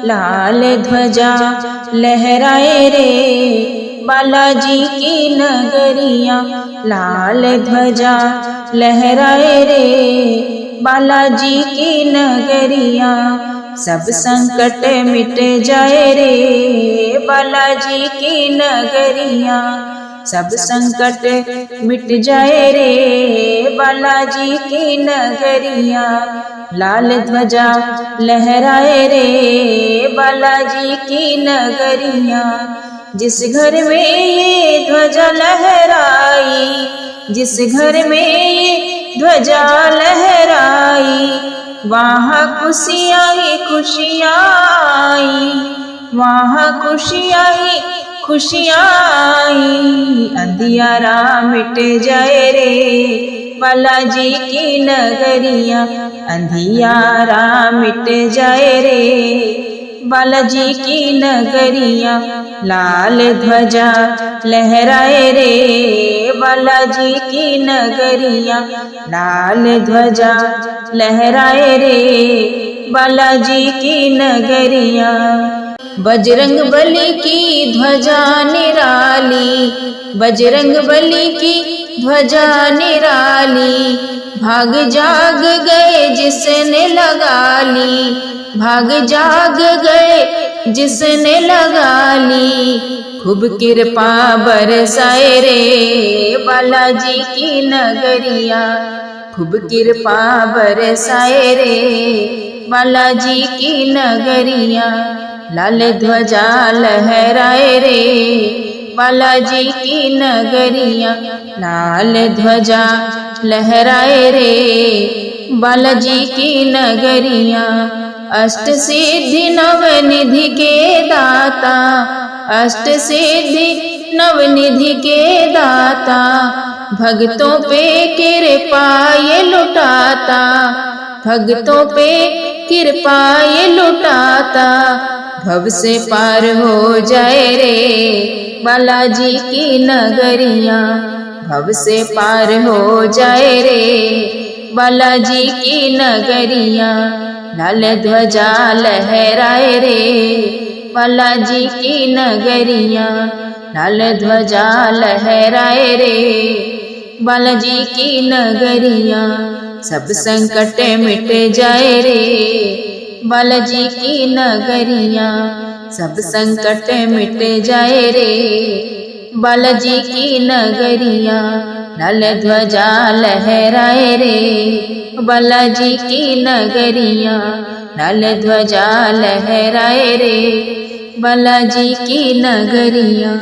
लाल ध्वजा लहराए रे बालाजी की नगरिया। लाल ध्वजा लहराए रे बालाजी की नगरिया। सब संकट मिट जाए रे बालाजी की नगरिया। सब संकट मिट जाए रे बालाजी की नगरिया। लाल ध्वजा लहराए रे बालाजी की नगरिया। जिस घर में ये ध्वजा लहराई, जिस घर में ये ध्वजा लहराई, वहाँ खुशियाँ ही खुशियाँ आई, वहाँ खुशियाँ ही खुशियाँ आई। अंधियारा मिट जाए रे बालाजी की नगरिया। अंधियारा मिट जाए रे बालाजी की नगरिया। लाल ध्वजा लहराए रे बालाजी की नगरिया। लाल ध्वजा लहराए रे बालाजी की नगरिया। बजरंग बली की ध्वजा निराली, बजरंग बली की ध्वजा निराली। भाग जाग गए जिसने लगा ली, भाग जाग गए जिसने लगा ली। खूब कृपा बरसाए रे बालाजी की नगरिया। खूब कृपा बरसाए रे बालाजी की नगरिया। लाल ध्वजा लहराए रे बालाजी की नगरिया। लाल ध्वजा लहराए रे बालाजी की नगरिया। अष्ट सिद्धि नवनिधि के दाता, अष्ट सिद्धि नवनिधि के दाता। भक्तों पे कृपा ये लुटाता, भक्तों पे कृपा ये लुटाता। भव से पार हो जाए रे बालाजी की नगरिया। भव से पार हो जाए रे बालाजी की नगरिया। लाल ध्वजा लहराए रे बालाजी की नगरिया। लाल ध्वजा लहराए रे बालाजी की नगरिया। सब संकट मिट जाए रे बालाजी की नगरिया। सब संकट मिट जाए रे बालाजी की नगरिया। लाल ध्वजा लहराए रे बालाजी की नगरिया। लाल ध्वजा लहराए रे बालाजी की नगरिया।